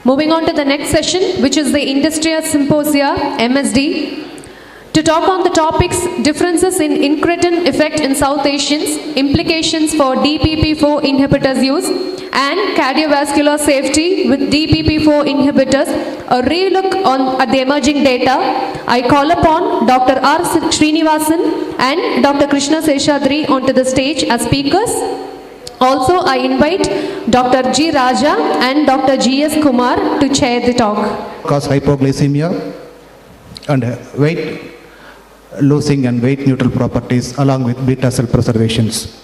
Moving on to the next session, which is the Industrial Symposia, MSD. To talk on the topics differences in Incretin Effect in South Asians, implications for DPP-4 inhibitors use, and cardiovascular safety with DPP-4 inhibitors, a relook at the emerging data, I call upon Dr. R. Srinivasan and Dr. Krishna Seshadri onto the stage as speakers. Also, I invite Dr. G. Raja and Dr. G. S. Kumar to chair the talk. Cause hypoglycemia and weight losing and weight neutral properties along with beta cell preservations.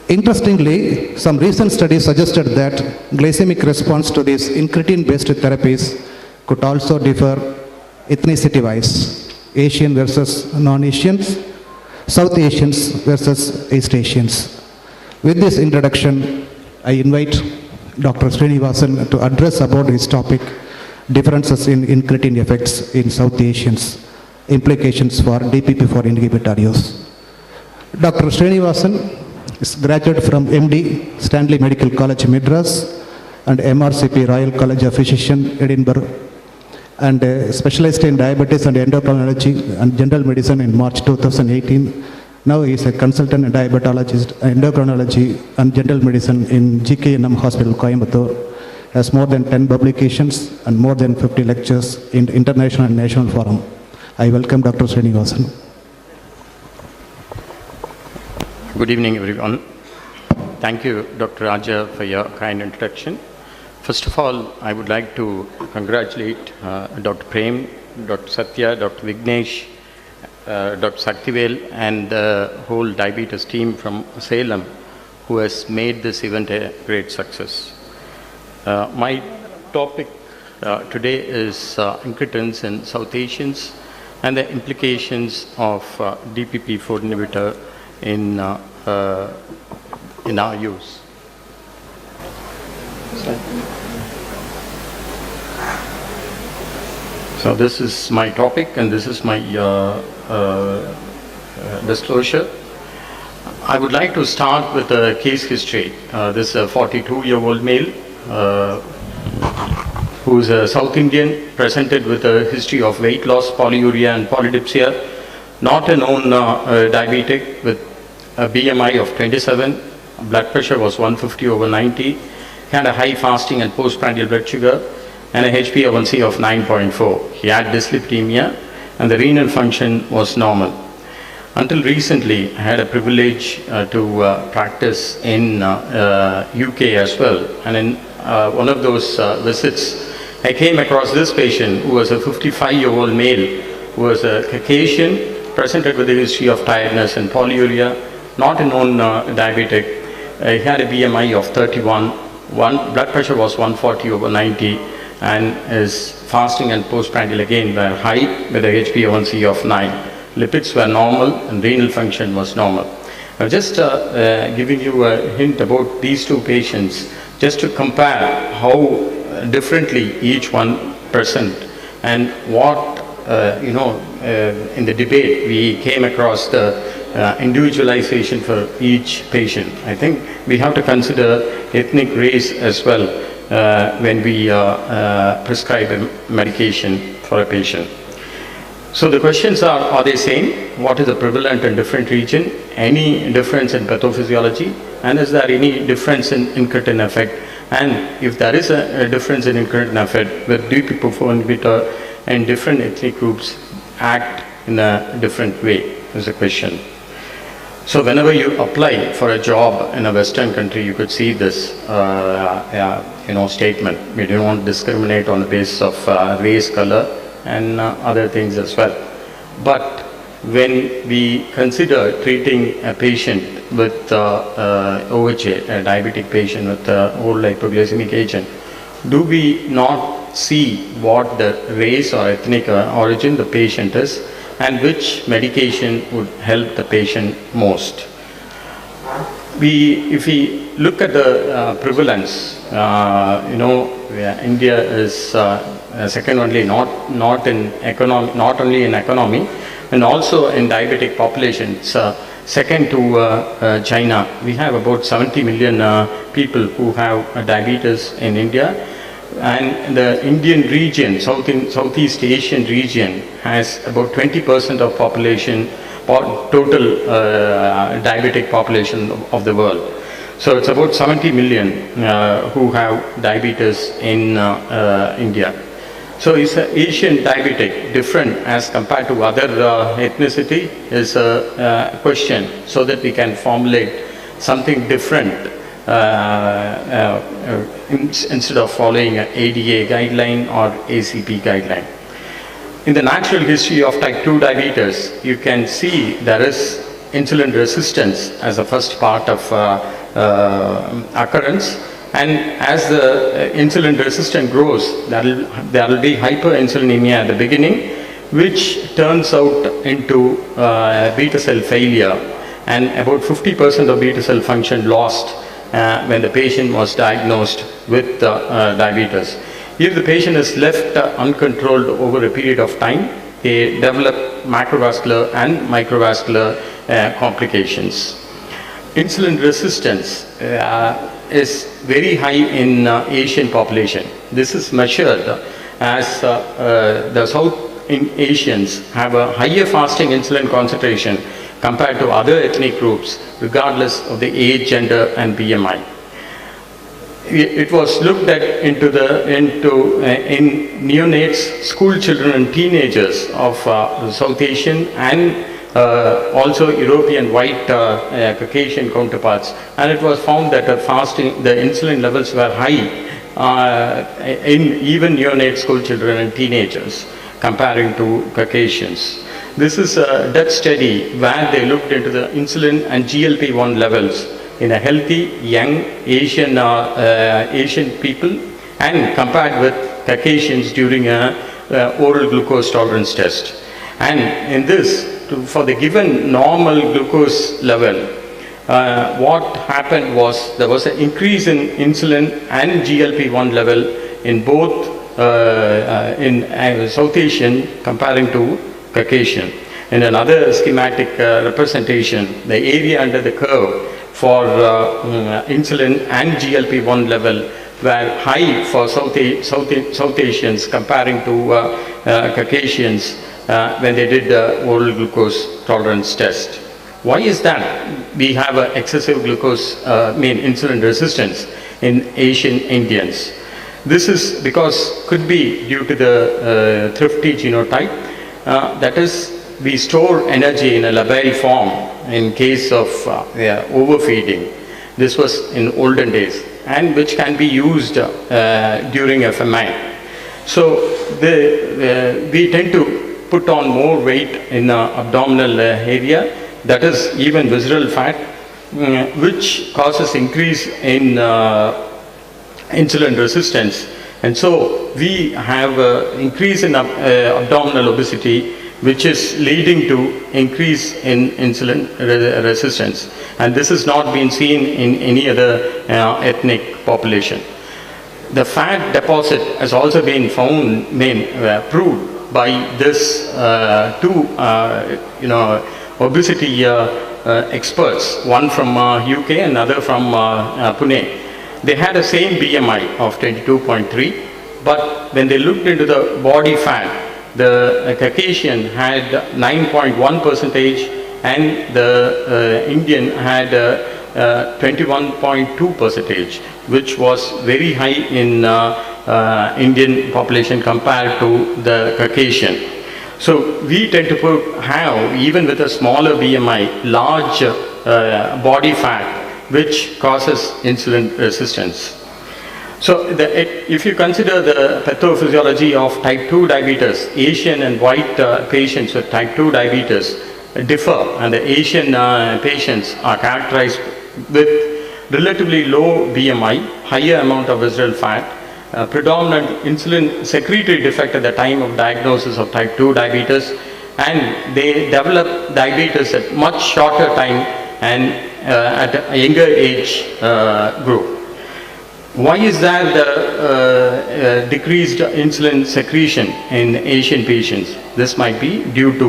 Interestingly, some recent studies suggested that glycemic response to these incretin-based therapies could also differ ethnicity-wise, Asian versus non-Asians, South Asians versus East Asians. With this introduction, I invite Dr. Srinivasan to address about his topic, differences in incretin effects in South Asians, implications for DPP-4 inhibitor use. Dr. Srinivasan is graduate from MD, Stanley Medical College, Madras, and MRCP, Royal College of Physicians, Edinburgh, and specialized in diabetes and endocrinology and general medicine in March 2018. Now he is a consultant diabetologist, endocrinology and general medicine in GKNM Hospital, Coimbatore. Has more than 10 publications and more than 50 lectures in international and national forum. I welcome Dr. Srinivasan. Good evening, everyone. Thank you, Dr. Raja, for your kind introduction. First of all, I would like to congratulate Dr. Prem, Dr. Satya, Dr. Vignesh, Dr. Saktivel, and the whole diabetes team from Salem, who has made this event a great success. My topic today is incretins in South Asians and the implications of DPP-4 inhibitor in our use. So this is my topic and this is my disclosure. I would like to start with a case history. This is a 42-year-old male who is a South Indian, presented with a history of weight loss, polyuria and polydipsia, not a known diabetic with a BMI of 27, blood pressure was 150/90, had a high fasting and postprandial blood sugar, and a HbA1c of 9.4. He had dyslipidemia and the renal function was normal. Until recently, I had a privilege to practice in UK as well, and in one of those visits, I came across this patient who was a 55-year-old male who was a Caucasian, presented with a history of tiredness and polyuria, not a known diabetic. He had a BMI of 31, blood pressure was 140/90, and his fasting and postprandial again were high with a HbA1c of 9. Lipids were normal and renal function was normal. I'm just giving you a hint about these two patients, just to compare how differently each one present and what, in the debate we came across the individualization for each patient. I think we have to consider ethnic race as well when we prescribe a medication for a patient. So the questions are they same? What is the prevalent and different region? Any difference in pathophysiology? And is there any difference in incretin effect? And if there is a difference in incretin effect, with DPP-4 inhibitor and different ethnic groups act in a different way is the question. So whenever you apply for a job in a Western country, you could see this statement. We don't want to discriminate on the basis of race, color, and other things as well. But when we consider treating a patient with OHA, a diabetic patient with old hypoglycemic agent, do we not see what the race or ethnic origin the patient is and which medication would help the patient most? If we look at the prevalence, India is second only, not only in economy, and also in diabetic population. It's second to China. We have about 70 million people who have diabetes in India. And the Indian region, Southeast Asian region, has about 20% of population, or total diabetic population of the world. So it's about 70 million who have diabetes in India. So is Asian diabetic different as compared to other ethnicity is a question, so that we can formulate something different instead of following an ADA guideline or ACP guideline. In the natural history of type 2 diabetes, you can see there is insulin resistance as a first part of occurrence, and as the insulin resistance grows, there will be hyperinsulinemia at the beginning, which turns out into beta cell failure, and about 50% of beta cell function lost when the patient was diagnosed with diabetes. If the patient is left uncontrolled over a period of time, they develop macrovascular and microvascular complications. Insulin resistance is very high in Asian population. This is measured as the South Asians have a higher fasting insulin concentration compared to other ethnic groups, regardless of the age, gender, and BMI. It was looked at in neonates, school children, and teenagers of South Asian and also European white Caucasian counterparts, and it was found that the insulin levels were high in even neonate school children and teenagers comparing to Caucasians. This is a Dutch study where they looked into the insulin and GLP-1 levels in a healthy young Asian people and compared with Caucasians during a oral glucose tolerance test. And in this, for the given normal glucose level, what happened was there was an increase in insulin and GLP-1 level in both in South Asian comparing to Caucasian. In another schematic representation, the area under the curve for insulin and GLP-1 level were high for South Asians comparing to Caucasians when they did the oral glucose tolerance test. Why is that? We have an excessive insulin resistance in Asian Indians. This is because could be due to the thrifty genotype. That is, we store energy in a labile form in case of overfeeding. This was in olden days, and which can be used during a famine. So we tend to put on more weight in the abdominal area, that is even visceral fat, which causes increase in insulin resistance. And so we have increase in abdominal obesity, which is leading to increase in insulin resistance. And this has not been seen in any other ethnic population. The fat deposit has also been found, proved by this two obesity experts, one from UK and another from Pune. They had the same BMI of 22.3, but when they looked into the body fat, the Caucasian had 9.1 percentage and the Indian had 21.2 percentage, which was very high in Indian population compared to the Caucasian. So we tend to have, even with a smaller BMI, large body fat, which causes insulin resistance. So if you consider the pathophysiology of type 2 diabetes, Asian and white patients with type 2 diabetes differ, and the Asian patients are characterized with relatively low BMI, higher amount of visceral fat, predominant insulin secretory defect at the time of diagnosis of type 2 diabetes, and they develop diabetes at much shorter time and at a younger age group. Why is there the decreased insulin secretion in Asian patients? This might be due to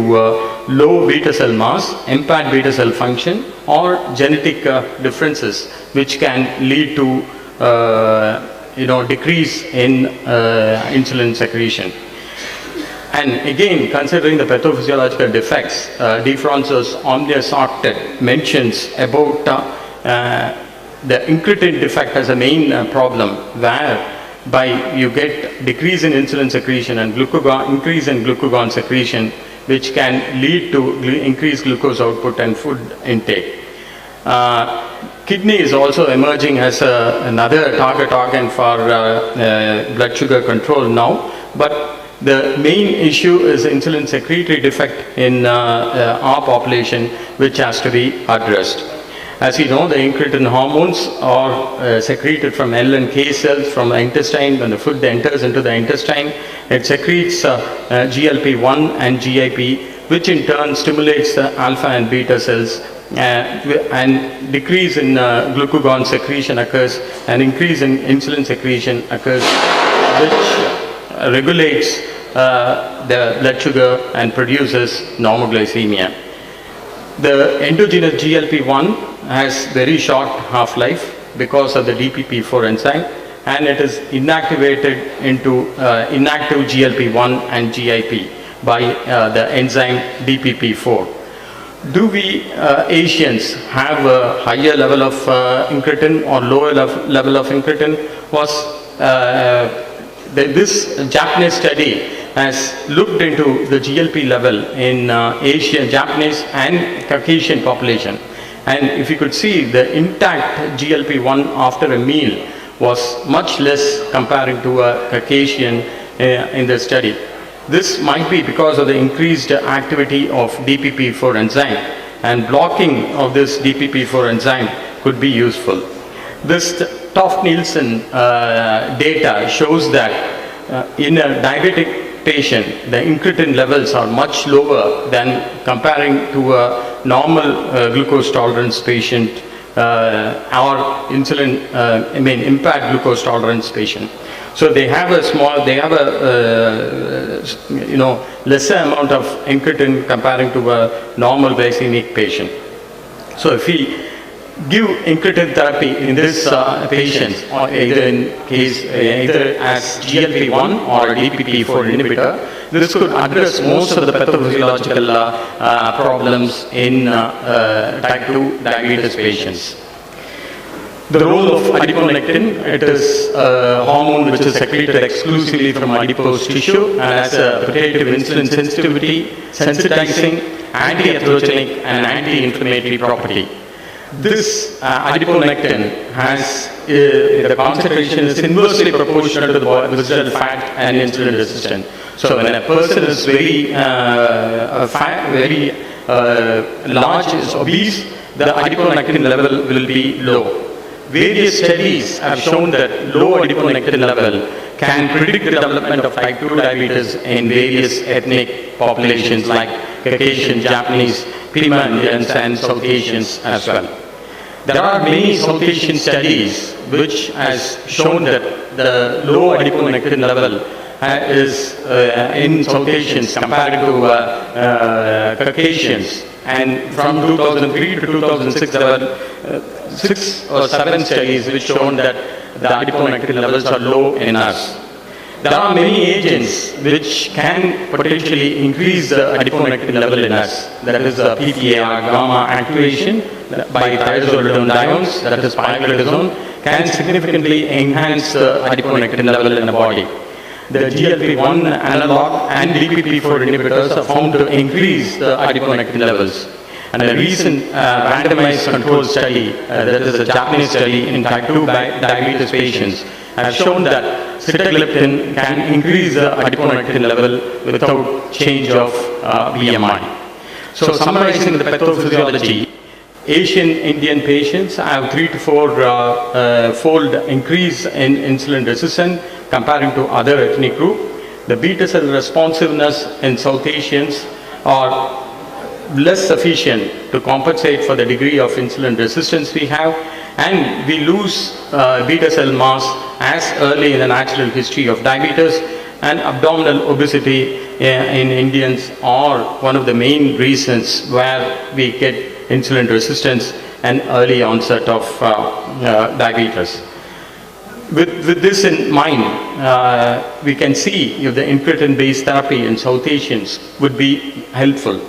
low beta cell mass, impaired beta cell function, or genetic differences which can lead to decrease in insulin secretion. And again, considering the pathophysiological defects, D. Francis Omnius Octet mentions about the incretin defect as a main problem, whereby you get decrease in insulin secretion and increase in glucagon secretion, which can lead to increased glucose output and food intake. Kidney is also emerging as another target organ for blood sugar control now, but the main issue is insulin secretory defect in our population, which has to be addressed. As you know, the incretin hormones are secreted from L and K cells from the intestine. When the food enters into the intestine, it secretes GLP-1 and GIP, which in turn stimulates the alpha and beta cells, and decrease in glucagon secretion occurs, and increase in insulin secretion occurs, which regulates the blood sugar and produces normoglycemia. The endogenous GLP-1 has very short half-life because of the DPP-4 enzyme, and it is inactivated into inactive GLP-1 and GIP by the enzyme DPP-4. Do we Asians have a higher level of incretin or lower level of incretin? This Japanese study has looked into the GLP level in Asian, Japanese and Caucasian population. And if you could see, the intact GLP-1 after a meal was much less comparing to a Caucasian in the study. This might be because of the increased activity of DPP-4 enzyme, and blocking of this DPP-4 enzyme could be useful. This Toft-Nielsen data shows that in a diabetic patient, the incretin levels are much lower than comparing to a normal glucose tolerance patient or impaired glucose tolerance patient. So they have a lesser amount of incretin comparing to a normal glycemic patient. So if we give incretin therapy in this patients, or either as GLP-1 or a DPP-4 inhibitor, this could address most of the pathophysiological problems in type 2 diabetes patients. The role of adiponectin, it is a hormone which is secreted exclusively from adipose tissue and has a protective insulin sensitivity, sensitizing, anti-atherogenic and anti-inflammatory property. This adiponectin has, the concentration is inversely proportional to the visceral fat and insulin resistant. So when a person is very large, is obese, the adiponectin level will be low. Various studies have shown that low adiponectin level can predict the development of type 2 diabetes in various ethnic populations like Caucasian, Japanese, Pima Indians and South Asians as well. There are many South Asian studies which has shown that the low adiponectin level is in South Asians compared to Caucasians. And from 2003 to 2006, there were 6 or 7 studies which shown that the adiponectin levels are low in us. There are many agents which can potentially increase the adiponectin level in us. That is PPAR gamma activation by thiazolidinediones, that is pioglitazone, can significantly enhance the adiponectin level in the body. The GLP-1 analog and DPP-4 inhibitors are found to increase the adiponectin levels. And a recent randomized control study, that is a Japanese study in type 2 diabetes patients, have shown that sitagliptin can increase the adiponectin level without change of BMI. So summarizing the pathophysiology, Asian Indian patients have 3 to 4 fold increase in insulin resistance comparing to other ethnic group. The beta cell responsiveness in South Asians are less sufficient to compensate for the degree of insulin resistance we have, and we lose beta cell mass as early in the natural history of diabetes, and abdominal obesity in Indians are one of the main reasons where we get insulin resistance and early onset of diabetes. With this in mind, we can see if the incretin-based therapy in South Asians would be helpful.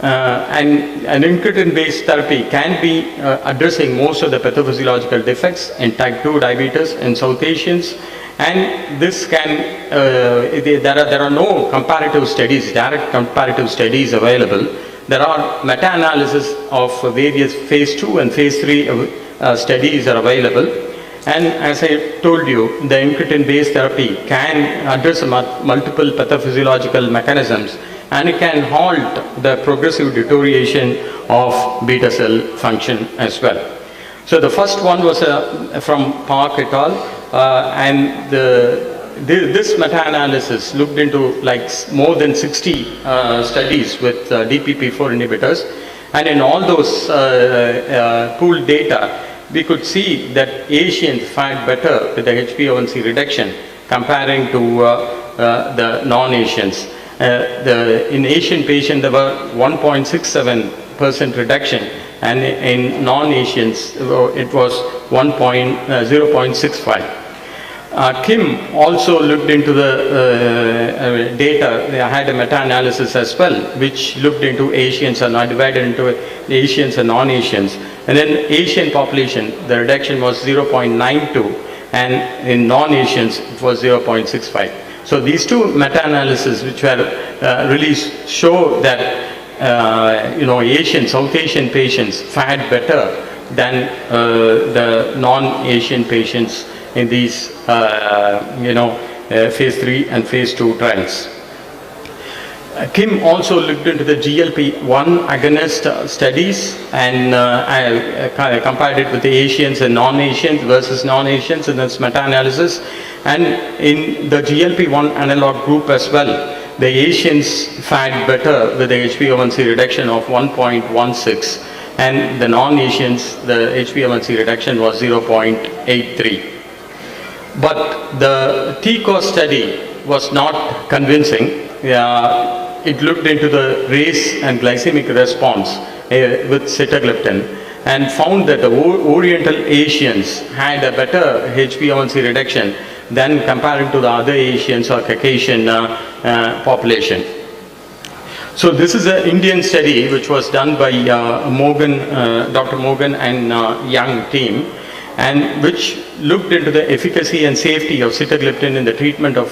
And an incretin-based therapy can be addressing most of the pathophysiological defects in type 2 diabetes in South Asians, and this can, there are no comparative studies, direct comparative studies available. There are meta-analysis of various phase 2 and phase 3 studies are available. And as I told you, the incretin-based therapy can address multiple pathophysiological mechanisms, and it can halt the progressive deterioration of beta cell function as well. So the first one was from Park et al. And this meta-analysis looked into like more than 60 studies with DPP-4 inhibitors, and in all those pooled data, we could see that Asians fared better with the HbA1c reduction comparing to the non-Asians. In Asian patients, there were 1.67% reduction, and in non-Asians, it was 0.65. Kim also looked into the data. They had a meta-analysis as well, which looked into Asians and divided into Asians and non-Asians. And then Asian population, the reduction was 0.92, and in non-Asians, it was 0.65. So these two meta-analyses which were released show that South Asian patients fared better than the non-Asian patients in these phase 3 and phase 2 trials. Kim also looked into the GLP-1 agonist studies and compared it with the Asians and non-Asians versus non-Asians in this meta-analysis. And in the GLP-1 analog group as well, the Asians fared better with the HbA1c reduction of 1.16, and the non-Asians, the HbA1c reduction was 0.83. But the TCOS study was not convincing. It looked into the race and glycemic response with sitagliptin and found that the Oriental Asians had a better HbA1c reduction than comparing to the other Asians or Caucasian population. So this is an Indian study which was done by Dr. Morgan and Young team, and which looked into the efficacy and safety of sitagliptin in the treatment of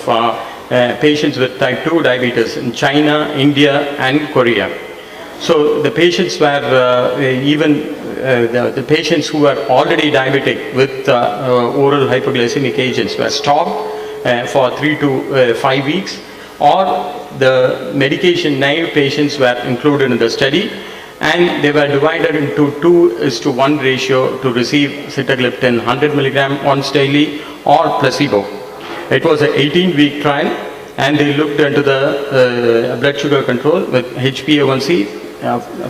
patients with type 2 diabetes in China, India and Korea. So the patients were the patients who were already diabetic with oral hypoglycemic agents were stopped for 3 to 5 weeks, or the medication naive patients were included in the study, and they were divided into 2:1 ratio to receive sitagliptin 100 mg once daily or placebo. It was an 18-week trial, and they looked into the blood sugar control with HbA1c,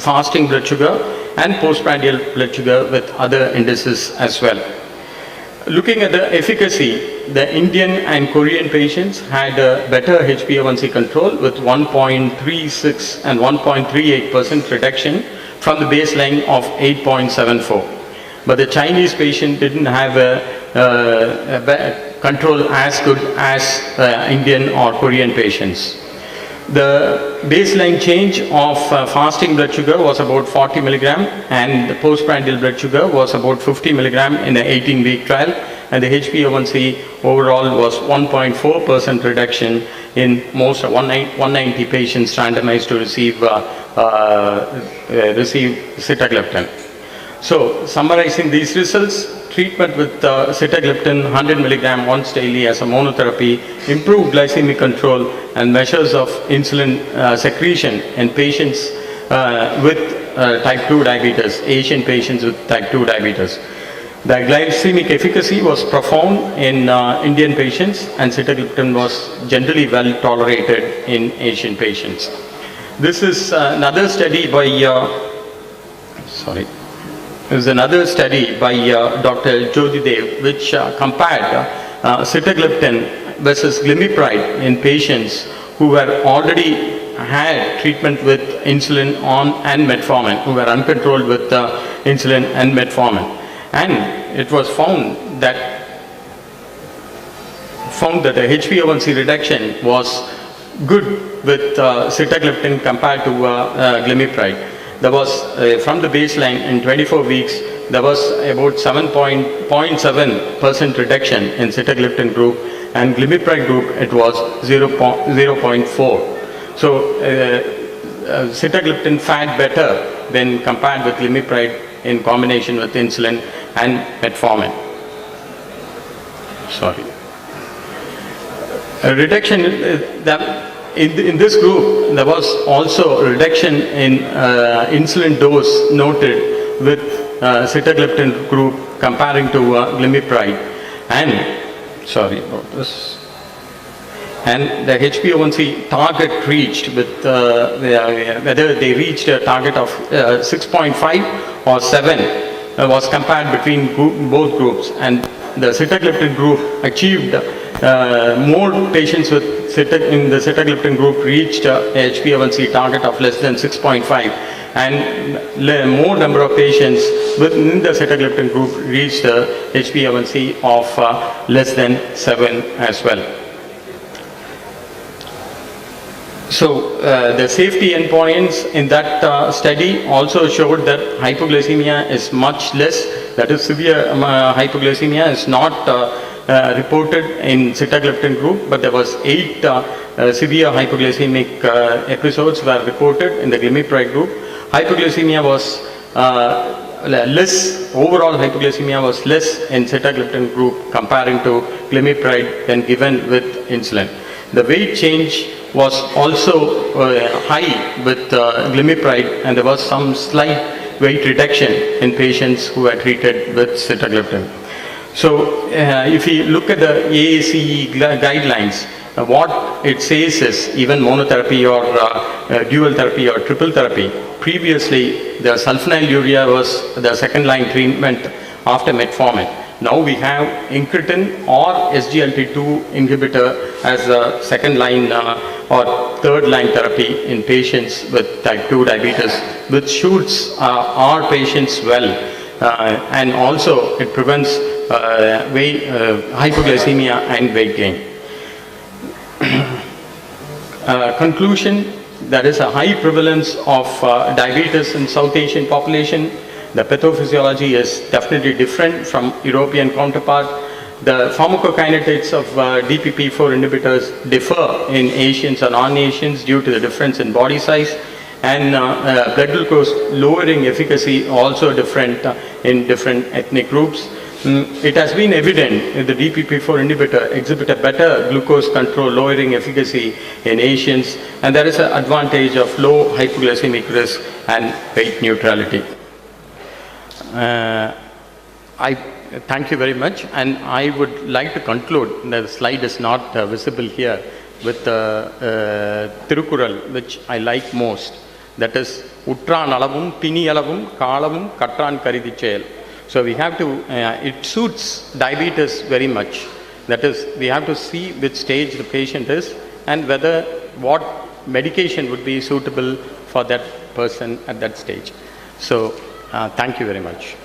fasting blood sugar, and postprandial blood sugar with other indices as well. Looking at the efficacy, the Indian and Korean patients had a better HbA1c control with 1.36 and 1.38% reduction from the baseline of 8.74. But the Chinese patient didn't have a control as good as Indian or Korean patients. The baseline change of fasting blood sugar was about 40 milligram, and the postprandial blood sugar was about 50 milligram in the 18-week trial, and the HbA1c overall was 1.4% reduction in most of 190 patients randomized to receive sitagliptin. So summarizing these results, treatment with sitagliptin 100 milligram once daily as a monotherapy improved glycemic control and measures of insulin secretion in patients with type 2 diabetes, Asian patients with type 2 diabetes. The glycemic efficacy was profound in Indian patients, and sitagliptin was generally well tolerated in Asian patients. This is another study by Dr. Jyotidev, which compared sitagliptin versus glimepiride in patients who were already had treatment with insulin and metformin, who were uncontrolled with insulin and metformin. And it was found that found that the HbA1c reduction was good with sitagliptin compared to glimepiride. There was, from the baseline in 24 weeks, there was about 7.7% reduction in sitagliptin group, and glimepiride group it was 0.4. So sitagliptin fared better when compared with glimepiride in combination with insulin and metformin. Sorry. A reduction in this group, there was also a reduction in insulin dose noted with sitagliptin group comparing to glimepiride, and sorry about this. And the HbA1c target reached with whether they reached a target of 6.5 or 7 was compared between both groups, and the sitagliptin group achieved more patients with in the sitagliptin group reached a HbA1c target of less than 6.5, and more number of patients within the sitagliptin group reached a HbA1c of less than 7 as well. So the safety endpoints in that study also showed that hypoglycemia is much less, that is severe hypoglycemia is not reported in sitagliptin group, but there was 8 severe hypoglycemic episodes were reported in the glimepiride group. Hypoglycemia was less, overall hypoglycemia was less in sitagliptin group comparing to glimepiride when given with insulin. The weight change was also high with glimepiride, and there was some slight weight reduction in patients who were treated with sitagliptin. So if you look at the AACE guidelines, what it says is even monotherapy or dual therapy or triple therapy. Previously, the sulfonylurea was the second line treatment after metformin. Now we have incretin or SGLT2 inhibitor as a second line or third line therapy in patients with type 2 diabetes, which suits our patients well, and also it prevents hypoglycemia and weight gain. Conclusion: there is a high prevalence of diabetes in South Asian population. The pathophysiology is definitely different from European counterpart. The pharmacokinetics of DPP-4 inhibitors differ in Asians and non-Asians due to the difference in body size, and blood glucose lowering efficacy also different in different ethnic groups. It has been evident that the DPP-4 inhibitor exhibit a better glucose control lowering efficacy in Asians, and there is an advantage of low hypoglycemic risk and weight neutrality. I thank you very much, and I would like to conclude, the slide is not visible here, with Tirukural, which I like most, that is Utran alavum, Pini alavum, Kalavum, Katran Karidhichel. So we have to, it suits diabetes very much. That is, we have to see which stage the patient is and whether what medication would be suitable for that person at that stage. So thank you very much.